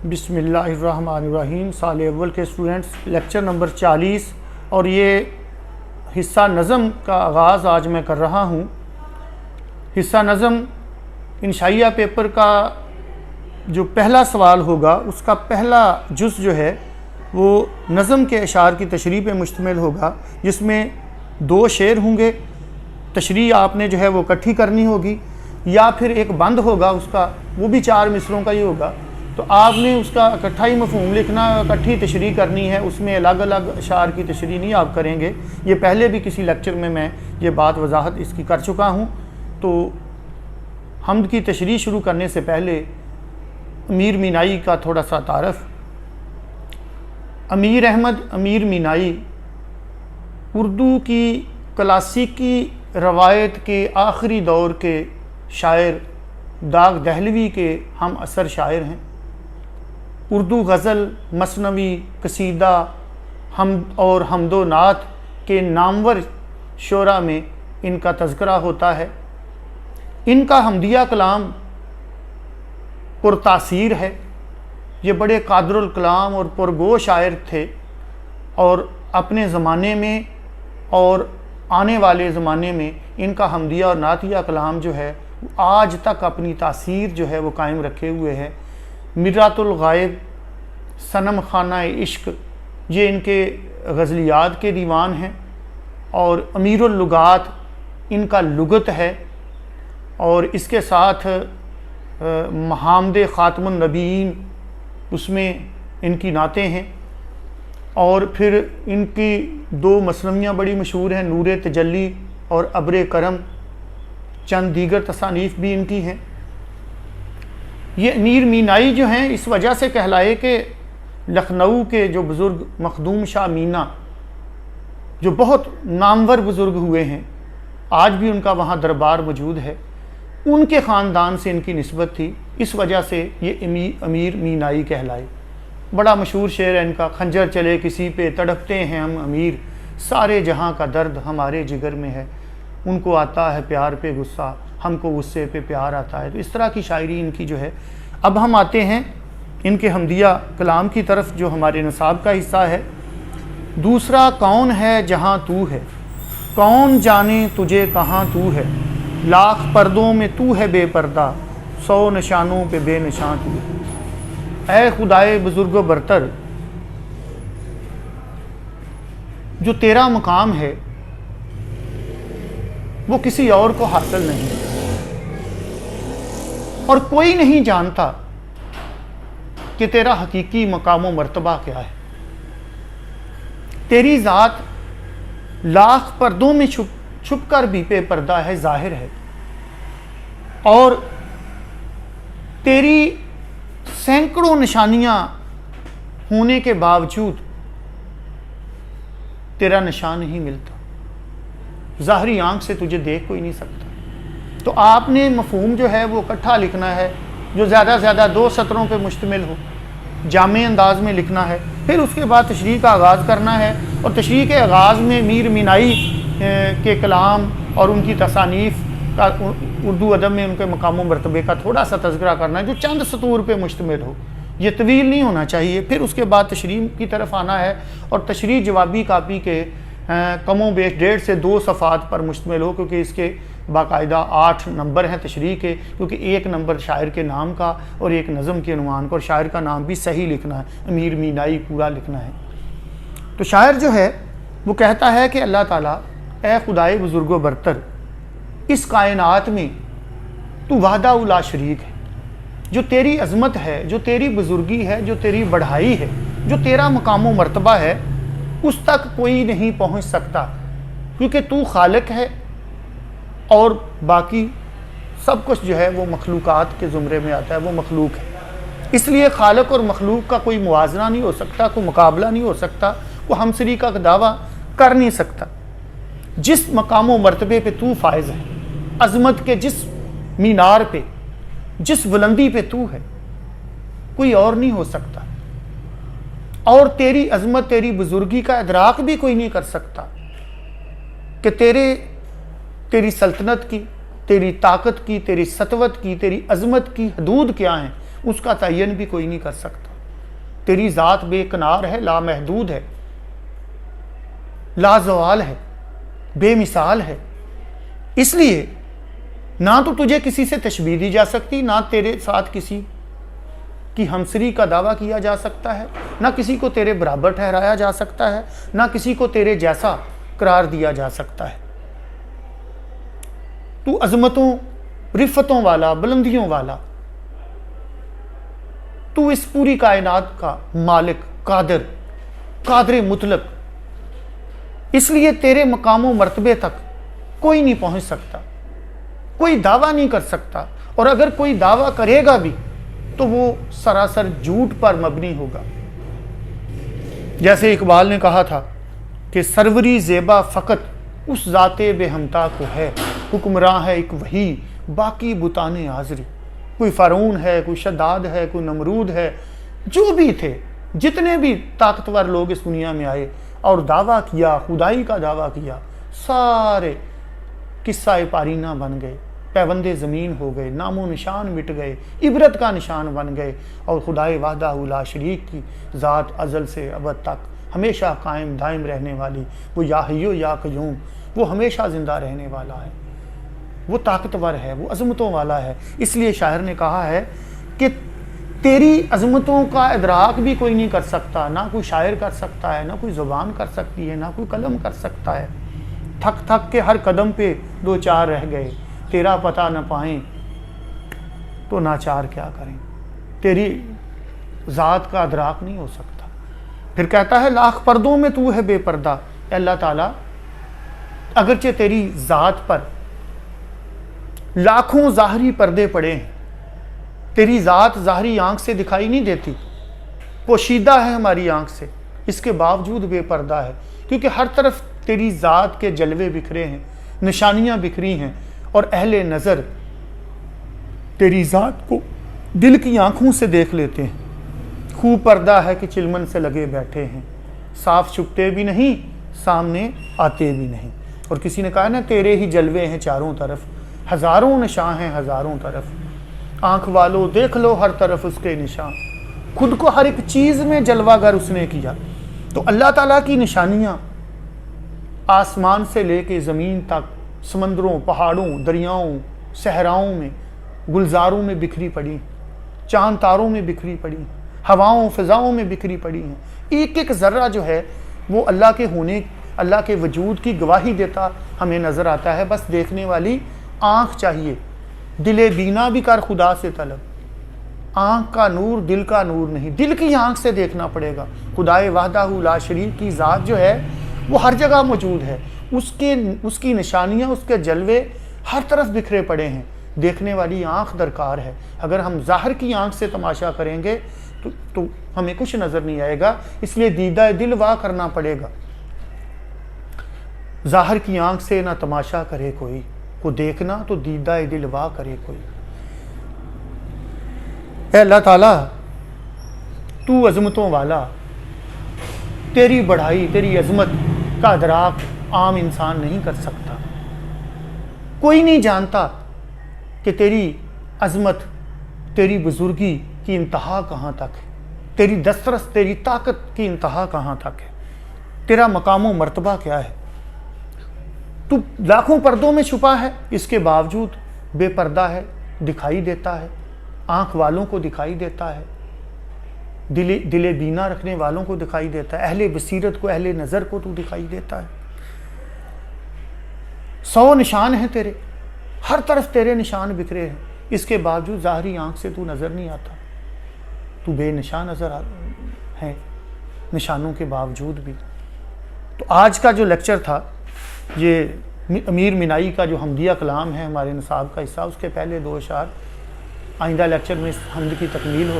بسم اللہ الرحمن الرحیم۔ سال اول کے اسٹوڈنٹس، لیکچر نمبر 40 اور یہ حصہ نظم کا آغاز آج میں کر رہا ہوں۔ حصہ نظم انشائیہ پیپر کا جو پہلا سوال ہوگا اس کا پہلا جز جو ہے وہ نظم کے اشعار کی تشریح پہ مشتمل ہوگا، جس میں 2 شعر ہوں گے۔ تشریح آپ نے جو ہے وہ اکٹھی کرنی ہوگی، یا پھر ایک بند ہوگا اس کا، وہ بھی 4 مصروں کا ہی ہوگا۔ تو آپ نے اس کا اکٹھا ہی مفہوم لکھنا، اکٹھی تشریح کرنی ہے، اس میں الگ الگ اشعار کی تشریح نہیں آپ کریں گے۔ یہ پہلے بھی کسی لیکچر میں یہ بات وضاحت اس کی کر چکا ہوں۔ تو حمد کی تشریح شروع کرنے سے پہلے امیر مینائی کا تھوڑا سا تعارف۔ امیر احمد امیر مینائی اردو کی کلاسیکی روایت کے آخری دور کے شاعر، داغ دہلوی کے ہم اثر شاعر ہیں۔ اردو غزل، مثنوی، قصیدہ، حمد و نعت کے نامور شعراء میں ان کا تذکرہ ہوتا ہے۔ ان کا حمدیہ کلام پرتاثیر ہے۔ یہ بڑے قادر الکلام اور پرگو شاعر تھے، اور اپنے زمانے میں اور آنے والے زمانے میں ان کا حمدیہ اور نعتیہ کلام جو ہے آج تک اپنی تاثیر جو ہے وہ قائم رکھے ہوئے ہے۔ مرات الغائب، صنم خانہ عشق، یہ ان کے غزلیات کے دیوان ہیں، اور امیر اللغات ان کا لغت ہے، اور اس کے ساتھ محامد خاتم النبیین اس میں ان کی نعتیں ہیں، اور پھر ان کی 2 مثنویاں بڑی مشہور ہیں، نور تجلی اور ابر کرم، چند دیگر تصانیف بھی ان کی ہیں۔ یہ امیر مینائی جو ہیں اس وجہ سے کہلائے کہ لکھنؤ کے جو بزرگ مخدوم شاہ مینا، جو بہت نامور بزرگ ہوئے ہیں، آج بھی ان کا وہاں دربار موجود ہے، ان کے خاندان سے ان کی نسبت تھی، اس وجہ سے یہ امیر مینائی کہلائے۔ بڑا مشہور شعر ہے ان کا، خنجر چلے کسی پہ تڑپتے ہیں ہم امیر، سارے جہاں کا درد ہمارے جگر میں ہے، ان کو آتا ہے پیار پہ غصہ، ہم کو غصے پہ پیار آتا ہے۔ تو اس طرح کی شاعری ان کی جو ہے۔ اب ہم آتے ہیں ان کے حمدیہ کلام کی طرف، جو ہمارے نصاب کا حصہ ہے۔ دوسرا کون ہے جہاں تو ہے، کون جانے تجھے کہاں تو ہے، لاکھ پردوں میں تو ہے بے پردہ، 100 نشانوں پہ بے نشان تو ہے۔ اے خدائے بزرگ و برتر، جو تیرا مقام ہے وہ کسی اور کو حاصل نہیں، اور کوئی نہیں جانتا کہ تیرا حقیقی مقام و مرتبہ کیا ہے۔ تیری ذات لاکھ پردوں میں چھپ کر بھی بے پردہ ہے، ظاہر ہے، اور تیری سینکڑوں نشانیاں ہونے کے باوجود تیرا نشان نہیں ملتا، ظاہری آنکھ سے تجھے دیکھ کوئی نہیں سکتا۔ تو آپ نے مفہوم جو ہے وہ اکٹھا لکھنا ہے، جو زیادہ سے زیادہ 2 سطروں پہ مشتمل ہو، جامع انداز میں لکھنا ہے۔ پھر اس کے بعد تشریح کا آغاز کرنا ہے، اور تشریح کے آغاز میں امیر مینائی کے کلام اور ان کی تصانیف کا اردو ادب میں ان کے مقام و مرتبے کا تھوڑا سا تذکرہ کرنا ہے، جو چند سطور پہ مشتمل ہو، یہ طویل نہیں ہونا چاہیے۔ پھر اس کے بعد تشریح کی طرف آنا ہے، اور تشریح جوابی کاپی کے کم و بیش 1.5 سے 2 صفحات پر مشتمل ہو، کیونکہ اس کے باقاعدہ 8 نمبر ہیں تشریح کے، کیونکہ 1 نمبر شاعر کے نام کا اور 1 نظم کے عنوان کا، اور شاعر کا نام بھی صحیح لکھنا ہے، امیر مینائی پورا لکھنا ہے۔ تو شاعر جو ہے وہ کہتا ہے کہ اللہ تعالیٰ، اے خدائے بزرگ و برتر، اس کائنات میں تو وحدہ لا شریک ہے، جو تیری عظمت ہے، جو تیری بزرگی ہے، جو تیری بڑھائی ہے، جو تیرا مقام و مرتبہ ہے، اس تک کوئی نہیں پہنچ سکتا، کیونکہ تو خالق ہے، اور باقی سب کچھ جو ہے وہ مخلوقات کے زمرے میں آتا ہے، وہ مخلوق ہے۔ اس لیے خالق اور مخلوق کا کوئی موازنہ نہیں ہو سکتا، کوئی مقابلہ نہیں ہو سکتا، کوئی ہمسری کا دعویٰ کر نہیں سکتا۔ جس مقام و مرتبے پہ تو فائز ہے، عظمت کے جس مینار پہ، جس بلندی پہ تو ہے، کوئی اور نہیں ہو سکتا، اور تیری عظمت، تیری بزرگی کا ادراک بھی کوئی نہیں کر سکتا کہ تیری سلطنت کی، تیری طاقت کی، تیری سطوت کی، تیری عظمت کی حدود کیا ہیں، اس کا تعین بھی کوئی نہیں کر سکتا۔ تیری ذات بے کنار ہے، لامحدود ہے، لازوال ہے، بے مثال ہے۔ اس لیے نہ تو تجھے کسی سے تشبیہ دی جا سکتی، نہ تیرے ساتھ کسی کی ہمسری کا دعویٰ کیا جا سکتا ہے، نہ کسی کو تیرے برابر ٹھہرایا جا سکتا ہے، نہ کسی کو تیرے جیسا قرار دیا جا سکتا ہے۔ تو عظمتوں، رفتوں والا، بلندیوں والا، تو اس پوری کائنات کا مالک، قادر مطلق، اس لیے تیرے مقام و مرتبے تک کوئی نہیں پہنچ سکتا، کوئی دعویٰ نہیں کر سکتا، اور اگر کوئی دعویٰ کرے گا بھی تو وہ سراسر جھوٹ پر مبنی ہوگا۔ جیسے اقبال نے کہا تھا کہ سروری زیبا فقط اس ذات بے ہمتا کو ہے، حکمراں ہے ایک وہی باقی بتان حاضری۔ کوئی فرعون ہے، کوئی شداد ہے، کوئی نمرود ہے، جو بھی تھے، جتنے بھی طاقتور لوگ اس دنیا میں آئے اور دعویٰ کیا، خدائی کا دعویٰ کیا، سارے قصہ پارینہ بن گئے، پیوند زمین ہو گئے، نام و نشان مٹ گئے، عبرت کا نشان بن گئے، اور خدائے وحدہ لا شریک کی ذات ازل سے ابد تک ہمیشہ قائم دائم رہنے والی، وہ یا حی و یا قیوم، وہ ہمیشہ زندہ رہنے والا ہے، وہ طاقتور ہے، وہ عظمتوں والا ہے۔ اس لیے شاعر نے کہا ہے کہ تیری عظمتوں کا ادراک بھی کوئی نہیں کر سکتا، نہ کوئی شاعر کر سکتا ہے، نہ کوئی زبان کر سکتی ہے، نہ کوئی قلم کر سکتا ہے۔ تھک تھک کے ہر قدم پہ دو چار رہ گئے، تیرا پتہ نہ پائیں تو ناچار کیا کریں۔ تیری ذات کا ادراک نہیں ہو سکتا۔ پھر کہتا ہے لاکھ پردوں میں تو ہے بے پردہ۔ اے اللہ تعالیٰ، اگرچہ تیری ذات پر لاکھوں ظاہری پردے پڑے ہیں، تیری ذات ظاہری آنکھ سے دکھائی نہیں دیتی، پوشیدہ ہے ہماری آنکھ سے، اس کے باوجود بے پردہ ہے، کیونکہ ہر طرف تیری ذات کے جلوے بکھرے ہیں، نشانیاں بکھری ہیں، اور اہل نظر تیری ذات کو دل کی آنکھوں سے دیکھ لیتے ہیں۔ خوب پردہ ہے کہ چلمن سے لگے بیٹھے ہیں، صاف چھپتے بھی نہیں، سامنے آتے بھی نہیں۔ اور کسی نے کہا نا تیرے ہی جلوے ہیں چاروں طرف، ہزاروں نشان ہیں ہزاروں طرف، آنکھ والو دیکھ لو ہر طرف اس کے نشان، خود کو ہر ایک چیز میں جلوہ گر اس نے کیا۔ تو اللہ تعالیٰ کی نشانیاں آسمان سے لے کے زمین تک، سمندروں، پہاڑوں، دریاؤں، صحراؤں میں، گلزاروں میں بکھری پڑی، چاند تاروں میں بکھری پڑی، ہواؤں فضاؤں میں بکھری پڑی ہیں۔ ایک ایک ذرہ جو ہے وہ اللہ کے ہونے، اللہ کے وجود کی گواہی دیتا ہمیں نظر آتا ہے۔ بس دیکھنے والی آنکھ چاہیے، دل بینا بھی کر خدا سے طلب۔ آنکھ کا نور دل کا نور نہیں، دل کی آنکھ سے دیکھنا پڑے گا۔ خدائے وحدہ لا شریک کی ذات جو ہے وہ ہر جگہ موجود ہے، اس کی نشانیاں، اس کے جلوے ہر طرف بکھرے پڑے ہیں۔ دیکھنے والی آنکھ درکار ہے۔ اگر ہم ظاہر کی آنکھ سے تماشا کریں گے تو ہمیں کچھ نظر نہیں آئے گا، اس لیے دیدہ دل وا کرنا پڑے گا۔ ظاہر کی آنکھ سے نہ تماشا کرے کوئی، کو دیکھنا تو دیدہ دل وا کرے کوئی۔ اے اللہ تعالیٰ، تو عظمتوں والا، تیری بڑھائی، تیری عظمت کا ادراک عام انسان نہیں کر سکتا۔ کوئی نہیں جانتا کہ تیری عظمت، تیری بزرگی کی انتہا کہاں تک ہے، تیری دسترس، تیری طاقت کی انتہا کہاں تک ہے، تیرا مقام و مرتبہ کیا ہے۔ تو لاکھوں پردوں میں چھپا ہے، اس کے باوجود بے پردہ ہے، دکھائی دیتا ہے، آنکھ والوں کو دکھائی دیتا ہے، دل بینا رکھنے والوں کو دکھائی دیتا ہے، اہل بصیرت کو، اہل نظر کو تو دکھائی دیتا ہے۔ 100 نشان ہیں تیرے، ہر طرف تیرے نشان بکھرے ہیں، اس کے باوجود ظاہری آنکھ سے تو نظر نہیں آتا، تو بے نشان نظر ہے نشانوں کے باوجود بھی۔ تو آج کا جو لیکچر تھا، یہ امیر مینائی کا جو حمدیہ کلام ہے ہمارے نصاب کا حصہ، اس کے پہلے 2 اشعار، آئندہ لیکچر میں اس حمد کی تکمیل ہو